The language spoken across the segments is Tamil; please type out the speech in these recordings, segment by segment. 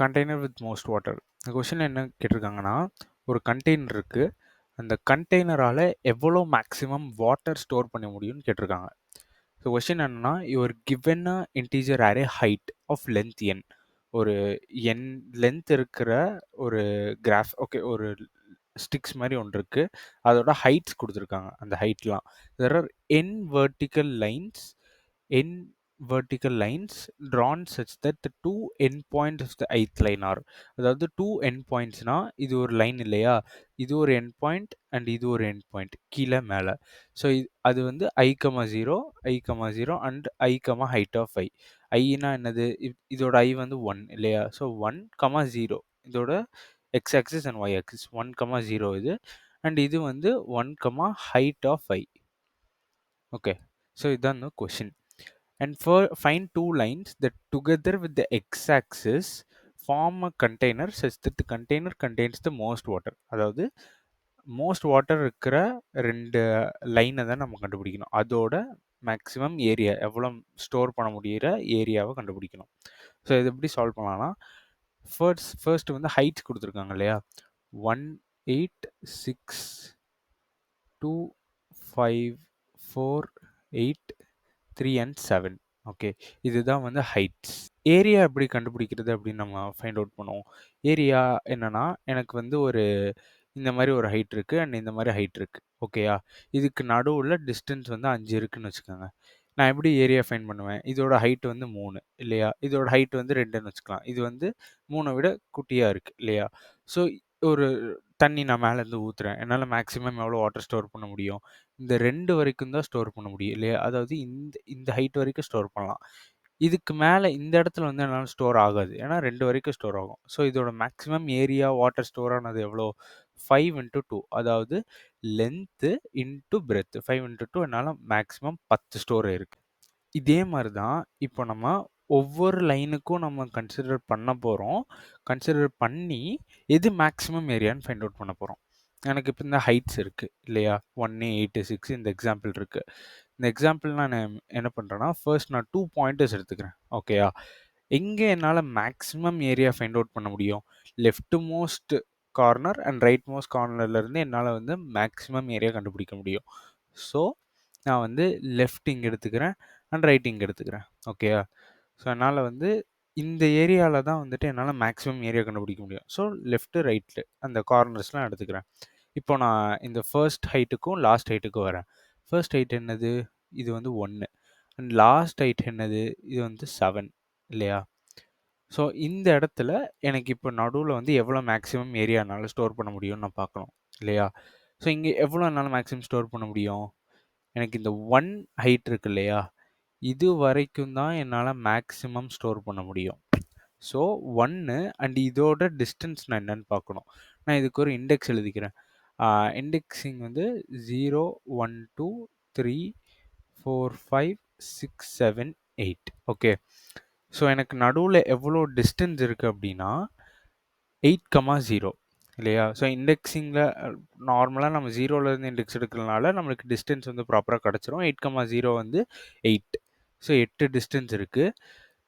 Container with most water. இந்த கொஸ்டின் என்ன கேட்டிருக்காங்கன்னா, ஒரு கண்டெய்னர் இருக்கு. அந்த கண்டெய்னரால எவ்வளோ மேக்ஸிமம் வாட்டர் ஸ்டோர் பண்ண முடியும்னு கேட்டிருக்காங்க. ஸோ கொஸ்டின் என்னன்னா, you are given a integer array height of length n. ஒரு n லென்த் இருக்கிற ஒரு கிராஃப், ஓகே, ஒரு ஸ்டிக்ஸ் மாதிரி ஒன்று இருக்கு. அதோட ஹைட்ஸ் கொடுத்துருக்காங்க. அந்த ஹைட்லாம் there are n vertical lines, n vertical lines drawn such that the two endpoints of the ith line are, அதாவது two endpointsனா இது ஒரு லைன் இல்லையா, இது ஒரு endpoint and இது ஒரு endpoint கீழே மேலே. ஸோ அது வந்து i, 0, i, 0 and i, height of i. iனா என்னது, இதோட i வந்து 1 இல்லையா, ஸோ 1, 0 இதோட x axis and y axis 1, 0 இது, and இது வந்து 1, height of i. Okay, so இதுதான் the question. And find two lines that together with the x-axis form a container such that the container contains the most water. அதாவது மோஸ்ட் வாட்டர் இருக்கிற ரெண்டு லைனை தான் நம்ம கண்டுபிடிக்கணும். அதோட மேக்ஸிமம் ஏரியா எவ்வளோ ஸ்டோர் பண்ண முடியிற ஏரியாவை கண்டுபிடிக்கணும். ஸோ இது எப்படி சால்வ் பண்ணலாம்னா, ஃபர்ஸ்ட் வந்து ஹைட்ஸ் கொடுத்துருக்காங்க இல்லையா, 1, 8, 6, 2, 5, 4, 8, 3 and 7. ஓகே, இதுதான் வந்து ஹைட்ஸ். ஏரியா எப்படி கண்டுபிடிக்கிறது அப்படின்னு நம்ம ஃபைண்ட் அவுட் பண்ணுவோம். ஏரியா என்னன்னா, எனக்கு வந்து ஒரு இந்த மாதிரி ஒரு ஹைட் இருக்குது அண்ட் இந்த மாதிரி ஹைட் இருக்குது, ஓகேயா. இதுக்கு நடுவில் டிஸ்டன்ஸ் வந்து 5 இருக்குன்னு வச்சுக்கோங்க. நான் எப்படி ஏரியா ஃபைண்ட் பண்ணுவேன், இதோட ஹைட் வந்து 3 இல்லையா, இதோட ஹைட் வந்து 2ன்னு வச்சுக்கலாம். இது வந்து 3 விட குட்டியாக இருக்குது இல்லையா. ஸோ ஒரு தண்ணி நான் மேலேருந்து ஊற்றுறேன், என்னால் மேக்ஸிமம் எவ்வளோ வாட்டர் ஸ்டோர் பண்ண முடியும், இந்த 2 வரைக்கும் தான் ஸ்டோர் பண்ண முடியும் இல்லையா. அதாவது இந்த இந்த ஹைட் வரைக்கும் ஸ்டோர் பண்ணலாம். இதுக்கு மேலே இந்த இடத்துல வந்து என்னால் ஸ்டோர் ஆகாது, ஏன்னா 2 வரைக்கும் ஸ்டோர் ஆகும். ஸோ இதோட மேக்ஸிமம் ஏரியா வாட்டர் ஸ்டோர் ஆனது எவ்வளோ, 5 × 2, அதாவது லென்த்து இன்ட்டு பிரெத் 5 × 2, என்னால் மேக்ஸிமம் 10 ஸ்டோர் இருக்குது. இதே மாதிரி தான் இப்போ நம்ம ஒவ்வொரு லைனுக்கும் நம்ம கன்சிடர் பண்ண போகிறோம். கன்சிடர் பண்ணி எது மேக்ஸிமம் ஏரியான்னு ஃபைண்ட் அவுட் பண்ண போகிறோம். எனக்கு இப்போ இந்த ஹைட்ஸ் இருக்குது இல்லையா, 1, 8, 6 இந்த எக்ஸாம்பிள் இருக்குது. இந்த எக்ஸாம்பிள் நான் என்ன பண்ணுறேன்னா, ஃபர்ஸ்ட் நான் 2 பாயிண்டர்ஸ் எடுத்துக்கிறேன், ஓகேயா. எங்கே என்னால் மேக்ஸிமம் ஏரியா ஃபைண்ட் அவுட் பண்ண முடியும், left most corner and right most கார்னர்லேருந்து என்னால் வந்து மேக்ஸிமம் ஏரியா கண்டுபிடிக்க முடியும். ஸோ நான் வந்து லெஃப்ட் இங்கே எடுத்துக்கிறேன் அண்ட் ரைட் இங்கே எடுத்துக்கிறேன், ஓகேயா. ஸோ என்னால் வந்து இந்த ஏரியாவில் தான் வந்துட்டு என்னால் மேக்ஸிமம் ஏரியா கண்டுபிடிக்க முடியும். ஸோ லெஃப்ட்டு ரைட்டு அந்த கார்னர்ஸ்லாம் எடுத்துக்கிறேன். இப்போ நான் இந்த ஃபர்ஸ்ட் ஹைட்டுக்கும் லாஸ்ட் ஹைட்டுக்கும் வரேன். ஃபர்ஸ்ட் ஹைட் என்னது, இது வந்து 1 அண்ட் லாஸ்ட் ஹைட் என்னது, இது வந்து 7 இல்லையா. ஸோ இந்த இடத்துல எனக்கு இப்போ நடுவில் வந்து எவ்வளோ மேக்ஸிமம் ஏரியா என்னால் ஸ்டோர் பண்ண முடியும்னு நான் பார்க்கணும் இல்லையா. ஸோ இங்கே எவ்வளோ என்னால் மேக்ஸிமம் ஸ்டோர் பண்ண முடியும், எனக்கு இந்த 1 ஹைட் இருக்கு இல்லையா, இது வரைக்கும் தான் என்னால் மேக்ஸிமம் ஸ்டோர் பண்ண முடியும். ஸோ 1 அண்ட் இதோட டிஸ்டன்ஸ் நான் என்னன்னு பார்க்கணும். நான் இதுக்கு ஒரு இண்டெக்ஸ் எழுதிக்கிறேன். இண்டெக்ஸிங் வந்து 0, 1, 2, 3, 4, 5, 6, 7, 8. ஓகே, ஸோ எனக்கு நடுவில் எவ்வளோ டிஸ்டன்ஸ் இருக்குது அப்படின்னா 8, 0 இல்லையா. ஸோ இண்டெக்ஸிங்கில் நார்மலாக நம்ம 0லேருந்து இண்டெக்ஸ் எடுக்கிறதுனால நம்மளுக்கு டிஸ்டன்ஸ் வந்து ப்ராப்பராக கிடச்சிரும். 8, 0 வந்து 8. ஸோ 8 டிஸ்டன்ஸ் இருக்குது.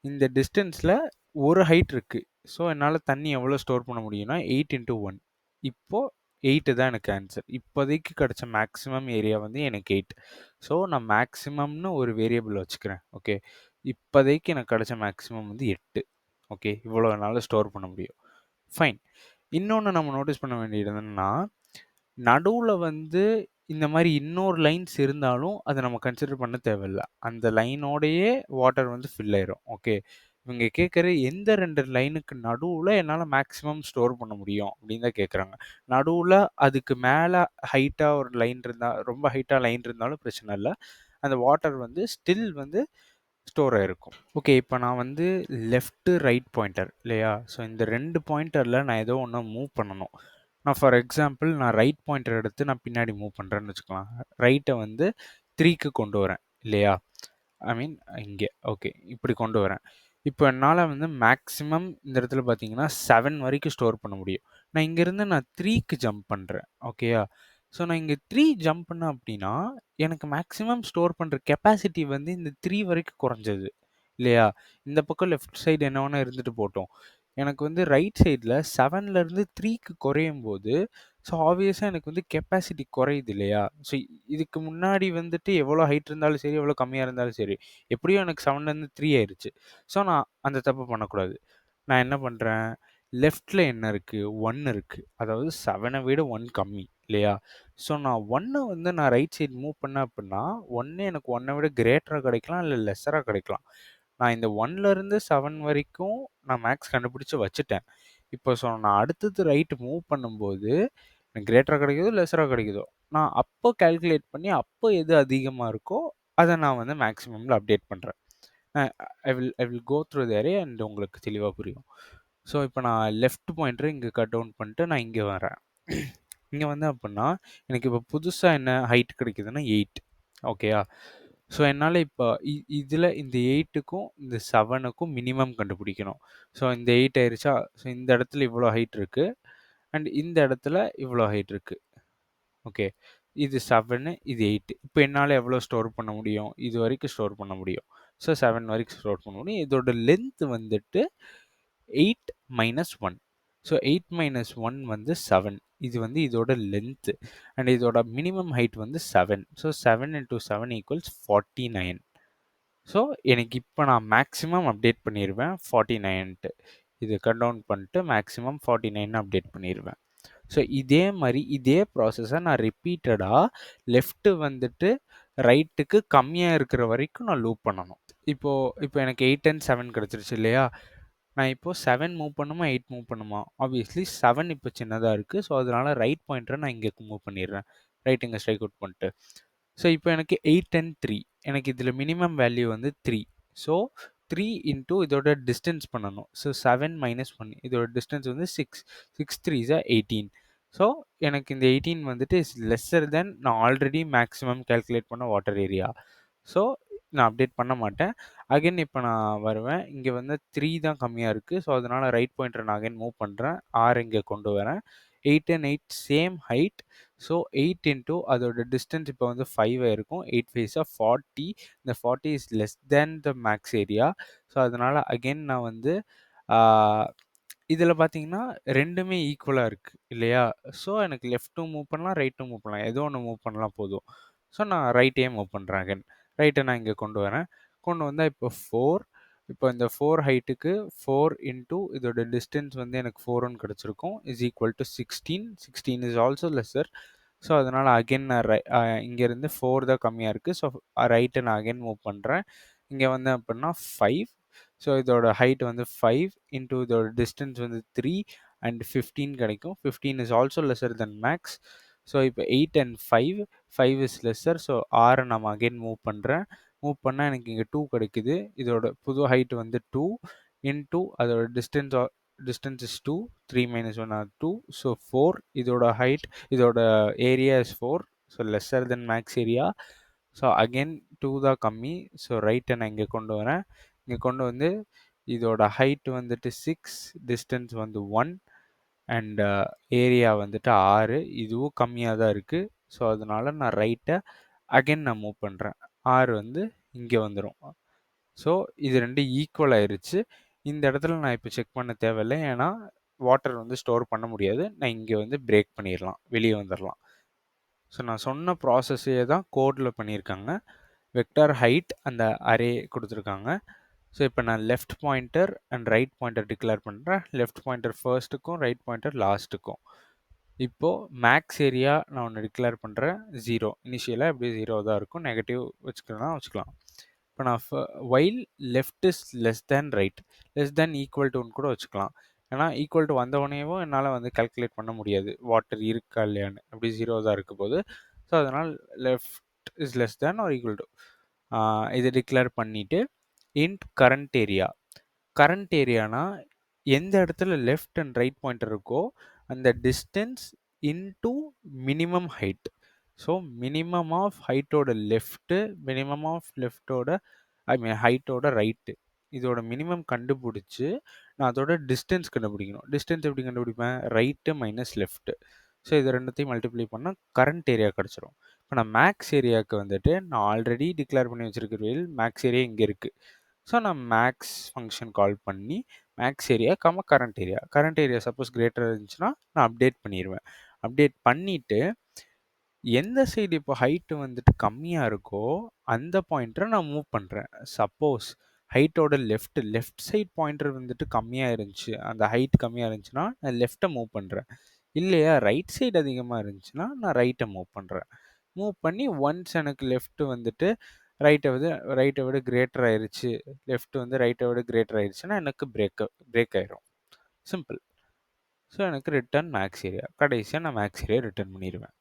இந்த டிஸ்டன்ஸில் ஒரு ஹைட் இருக்குது. ஸோ என்னால் தண்ணி எவ்வளோ ஸ்டோர் பண்ண முடியும்னா 8 × 1. இப்போது 8 தான் எனக்கு ஆன்சர். இப்போதைக்கு கிடச்ச மேக்ஸிமம் ஏரியா வந்து எனக்கு 8. ஸோ நான் மேக்ஸிமம்னு ஒரு வேரியபிள் வச்சுக்கிறேன், ஓகே. இப்போதைக்கு எனக்கு கிடச்ச மேக்ஸிமம் வந்து 8, ஓகே. இவ்வளோ என்னால் ஸ்டோர் பண்ண முடியும், ஃபைன். இன்னொன்று நம்ம நோட்டீஸ் பண்ண வேண்டியது என்னென்னா, நடுவில் வந்து இந்த மாதிரி இன்னொரு லைன்ஸ் இருந்தாலும் அதை நம்ம கன்சிடர் பண்ண தேவையில்லை. அந்த லைனோடையே வாட்டர் வந்து ஃபில் ஆயிரும், ஓகே. இவங்க கேட்குற எந்த 2 லைனுக்கு நடுவில் என்னால் மேக்ஸிமம் ஸ்டோர் பண்ண முடியும் அப்படின்னு தான் கேட்குறாங்க. நடுவில் அதுக்கு மேலே ஹைட்டாக ஒரு லைன் இருந்தால், ரொம்ப ஹைட்டாக லைன் இருந்தாலும் பிரச்சனை இல்லை, அந்த வாட்டர் வந்து ஸ்டில் வந்து ஸ்டோர் ஆகிருக்கும். ஓகே, இப்போ நான் வந்து லெஃப்ட்டு ரைட் பாயிண்டர் இல்லையா. ஸோ இந்த 2 பாயிண்டரில் நான் ஏதோ ஒன்று மூவ் பண்ணணும். நான் ஃபார் எக்ஸாம்பிள் நான் ரைட் பாயிண்டர் எடுத்து நான் பின்னாடி மூவ் பண்ணுறேன்னு வச்சுக்கலாம். ரைட்டை வந்து 3க்கு கொண்டு வரேன் இல்லையா, ஐ மீன் இங்கே, ஓகே, இப்படி கொண்டு வரேன். இப்போ என்னால் வந்து மேக்ஸிமம் இந்த இடத்துல பார்த்தீங்கன்னா 7 வரைக்கும் ஸ்டோர் பண்ண முடியும். நான் இங்கேருந்து நான் 3க்கு ஜம்ப் பண்ணுறேன், ஓகேயா. ஸோ நான் இங்கே 3 ஜம்ப் பண்ணேன் அப்படின்னா எனக்கு மேக்ஸிமம் ஸ்டோர் பண்ணுற கெப்பாசிட்டி வந்து இந்த 3 வரைக்கும் குறைஞ்சது இல்லையா. இந்த பக்கம் லெஃப்ட் சைடு என்ன வேணால் இருந்துட்டு போட்டோம், எனக்கு வந்து ரைட் சைடில் 7லேருந்து 3க்கு குறையும் போது ஸோ ஆப்வியஸாக எனக்கு வந்து கெப்பாசிட்டி குறையுது இல்லையா? ஸோ இதுக்கு முன்னாடி வந்துட்டு எவ்வளோ ஹைட் இருந்தாலும் சரி, எவ்வளோ கம்மியாக இருந்தாலும் சரி, எப்படியும் எனக்கு 7லேருந்து 3 ஆயிருச்சு. ஸோ நான் அந்த தப்பு பண்ணக்கூடாது. நான் என்ன பண்ணுறேன், லெஃப்ட்டில் என்ன இருக்குது, 1 இருக்குது. அதாவது 7 விட 1 கம்மி இல்லையா? ஸோ நான் 1 வந்து நான் ரைட் சைடு மூவ் பண்ணேன் அப்படின்னா 1 எனக்கு 1 விட கிரேட்டராக கிடைக்கலாம், இல்லை லெஸ்ஸராக கிடைக்கலாம். நான் இந்த 1லேருந்து 7 வரைக்கும் நான் மேக்ஸ் கண்டுபிடிச்சு வச்சுட்டேன். இப்போ ஸோ நான் அடுத்தது ரைட் மூவ் பண்ணும்போது எனக்கு கிரேட்டராக கிடைக்குதோ லெஸ்ஸராக கிடைக்குதோ, நான் அப்போ கால்குலேட் பண்ணி அப்போ எது அதிகமாக இருக்கோ அதை நான் வந்து மேக்ஸிமமில் அப்டேட் பண்ணுறேன். I will go through the array and உங்களுக்கு தெளிவாக புரியும். ஸோ இப்போ நான் லெஃப்ட் பாயிண்டர் இங்கே கட் டவுன் பண்ணிட்டு நான் இங்கே வரேன். இங்கே வந்து அப்படின்னா எனக்கு இப்போ புதுசாக என்ன ஹைட் கிடைக்குதுன்னா 8. ஓகேயா? ஸோ என்னால் இப்போ இதில் இந்த 8க்கும் இந்த 7க்கும் மினிமம் கண்டுபிடிக்கணும். ஸோ இந்த 8 ஆயிருச்சா? ஸோ இந்த இடத்துல இவ்வளோ ஹைட் இருக்குது அண்ட் இந்த இடத்துல இவ்வளோ ஹைட் இருக்குது. ஓகே. இது 7 இது 8. இப்போ என்னால் எவ்வளோ ஸ்டோர் பண்ண முடியும்? இது வரைக்கும் ஸ்டோர் பண்ண முடியும். ஸோ 7 வரைக்கும் ஸ்டோர் பண்ண முடியும். இதோட லென்த் வந்துட்டு 8 மைனஸ் 1. ஸோ 8 மைனஸ் 1 வந்து 7. இது வந்து இதோட லென்த் அண்ட் இதோட மினிமம் ஹைட் வந்து 7. So 7 into 7 equals 49. ஸோ எனக்கு இப்போ நான் மேக்ஸிமம் அப்டேட் பண்ணிடுவேன் 49ன்ட்டு. இது கட் டவுன் பண்ணிட்டு மேக்ஸிமம் 49 அப்டேட் பண்ணிடுவேன். ஸோ இதே மாதிரி இதே ப்ராசஸை நான் ரிப்பீட்டடாக லெஃப்ட்டு வந்துட்டு ரைட்டுக்கு கம்மியாக இருக்கிற வரைக்கும் நான் லூப் பண்ணணும். இப்போ எனக்கு 8 அண்ட் 7 கிடச்சிருச்சு இல்லையா? நான் இப்போ 7 மூவ் பண்ணுமா 8 மூவ் பண்ணுமா? ஆப்வியஸ்லி 7 இப்போ சின்னதாக இருக்குது. ஸோ அதனால ரைட் பாயிண்டரை நான் இங்கே மூவ் பண்ணிடுறேன். ரைட் இங்கே ஸ்ட்ரைக் அவுட் பண்ணிட்டு. ஸோ இப்போ எனக்கு 8 அண்ட் 3. எனக்கு இதில் மினிமம் வேல்யூ வந்து 3. ஸோ 3 இன்டூ இதோட டிஸ்டன்ஸ் பண்ணணும். ஸோ 7 மைனஸ் 1 இதோட டிஸ்டன்ஸ் வந்து 6. 6 3 இஸ் 18. ஸோ எனக்கு இந்த 18 வந்துட்டு இஸ் லெஸ்ஸர் தென் நான் ஆல்ரெடி மேக்ஸிமம் கால்குலேட் பண்ண வாட்டர் ஏரியா. ஸோ நான் அப்டேட் பண்ண மாட்டேன். அகைன் இப்போ நான் வருவேன். இங்கே வந்து 3 தான் கம்மியாக இருக்குது. ஸோ அதனால் ரைட் பாயிண்டரை நான் அகைன் மூவ் பண்ணுறேன். 6 இங்கே கொண்டு வரேன். 8 and 8 same height. So 8 into அதோட டிஸ்டன்ஸ் இப்போ வந்து 5 இருக்கும். 8 ஃபைவ்ஸா 40. இந்த 40 is less than the max area. So அதனால் அகைன் நான் வந்து இதில் பார்த்தீங்கன்னா ரெண்டுமே ஈக்குவலாக இருக்குது இல்லையா? ஸோ எனக்கு லெஃப்ட்டும் மூவ் பண்ணலாம், ரைட்டும் மூவ் பண்ணலாம். ஏதோ ஒன்று மூவ் பண்ணலாம் போதும். ஸோ நான் ரைட்டே மூவ் பண்ணுறேன் அகைன். ரைட்டை நான் இங்கே கொண்டு வரேன். கொண்டு வந்தால் இப்போ 4. இப்போ இந்த 4 ஹைட்டுக்கு 4 இன்டூ இதோட டிஸ்டன்ஸ் வந்து எனக்கு 4ன்னு கிடச்சிருக்கும். Is equal to 16. 16 is also lesser. So அதனால் அகைன் நான் இங்கேருந்து 4 தான் கம்மியாக இருக்குது. ஸோ ரைட்டை நான் அகைன் மூவ் பண்ணுறேன். இங்கே வந்து அப்படின்னா 5. ஸோ இதோட ஹைட் வந்து 5 இன்டூ இதோட டிஸ்டன்ஸ் வந்து 3 அண்ட் 15 கிடைக்கும். 15 is also lesser than max. So இப்போ 8 அண்ட் 5. 5 is lesser. ஸோ 6 நம்ம அகைன் மூவ் பண்ணுறேன். மூவ் பண்ணால் எனக்கு இங்கே 2 கிடைக்குது. இதோட புது ஹைட் வந்து 2 இன்டூ அதோட distance is 2. 3 minus 1 or 2. So 4. இதோட ஹைட் இதோட area is 4. So lesser than max area. So again 2 தான் கம்மி. ஸோ ரைட்டை நான் இங்கே கொண்டு வரேன். இங்கே கொண்டு வந்து இதோட ஹைட் வந்துட்டு 6. டிஸ்டன்ஸ் வந்து 1 அண்ட் ஏரியா வந்துட்டு 6. இதுவும் கம்மியாக தான் இருக்குது. ஸோ அதனால நான் ரைட்டை அகைன் நான் மூவ் பண்ணுறேன். 6 வந்து இங்கே வந்துடும். ஸோ இது ரெண்டு ஈக்குவல் ஆயிருச்சு. இந்த இடத்துல நான் இப்போ செக் பண்ண தேவையில்லை. ஏன்னா வாட்டர் வந்து ஸ்டோர் பண்ண முடியாது. நான் இங்கே வந்து பிரேக் பண்ணிடலாம், வெளியே வந்துடலாம். ஸோ நான் சொன்ன ப்ராசஸே தான் கோடில் பண்ணியிருக்காங்க. வெக்டார் ஹைட் அந்த அரே கொடுத்துருக்காங்க. ஸோ இப்போ நான் left pointer and right pointer declare பண்ணுறேன். லெஃப்ட் பாயிண்டர் ஃபர்ஸ்ட்டுக்கும் ரைட் பாயிண்டர் லாஸ்ட்டுக்கும். இப்போது மேக்ஸ் ஏரியா நான் ஒன்று டிக்ளேர் பண்ணுறேன் 0. இனிஷியலாக எப்படி 0 தான் இருக்கும். நெகட்டிவ் வச்சுக்கலாம். இப்போ நான் while left is less than right, less than equal டுன்னு கூட வச்சுக்கலாம். ஏன்னா ஈக்குவல் டு வந்தவொடனேவும் என்னால் வந்து கால்குலேட் பண்ண முடியாது வாட்டர் இருக்கா இல்லையான்னு. அப்படி 0 தான் இருக்க போது. ஸோ அதனால் left is less than or equal to இதை டிக்ளேர் பண்ணிவிட்டு இன்ட் கரண்ட் ஏரியா. கரண்ட் ஏரியானா எந்த இடத்துல லெஃப்ட் அண்ட் ரைட் பாயிண்டர் இருக்கோ அந்த distance into minimum height. So minimum of ஹைட்டோட லெஃப்ட்டு, மினிமம் ஆஃப் லெஃப்டோட ஹைட்டோட ரைட்டு, இதோட மினிமம் கண்டுபிடிச்சி நான் அதோட டிஸ்டன்ஸ் கண்டுபிடிக்கணும். டிஸ்டன்ஸ் எப்படி கண்டுபிடிப்பேன்? Right minus left. ஸோ இது ரெண்டுத்தையும் மல்டிப்ளை பண்ணால் கரண்ட் ஏரியா கிடச்சிரும். இப்போ நான் மேக்ஸ் ஏரியாவுக்கு வந்துட்டு நான் ஆல்ரெடி டிக்ளேர் பண்ணி வச்சுருக்கிற மேக்ஸ் ஏரியா இங்கே இருக்குது. ஸோ நான் மேக்ஸ் ஃபங்க்ஷன் கால் பண்ணி max area current area. Current area suppose கிரேட்டராக இருந்துச்சுன்னா நான் அப்டேட் பண்ணிடுவேன். அப்டேட் பண்ணிவிட்டு எந்த சைடு இப்போ ஹைட்டு வந்துட்டு கம்மியாக இருக்கோ அந்த பாயிண்டரை நான் மூவ் பண்ணுறேன். சப்போஸ் ஹைட்டோட லெஃப்ட் சைட் பாயிண்டர் வந்துட்டு கம்மியாக இருந்துச்சு, அந்த ஹைட் கம்மியாக இருந்துச்சுன்னா நான் லெஃப்ட்டை மூவ் பண்ணுறேன். இல்லையா ரைட் சைடு அதிகமாக இருந்துச்சுன்னா நான் ரைட்டை மூவ் பண்ணுறேன். மூவ் பண்ணி ஒன்ஸ் எனக்கு லெஃப்ட் வந்துட்டு ரைட்டை விட கிரேட்டர் ஆயிருச்சு, லெஃப்ட் வந்து ரைட்டை விட கிரேட்டர் ஆயிருச்சுன்னா எனக்கு பிரேக் ஆயிரும். சிம்பிள். ஸோ எனக்கு ரிட்டர்ன் மேக்ஸ் ஏரியா. கடைசியாக நான் மேக்ஸ் ஏரியா ரிட்டர்ன் பண்ணிடுவேன்.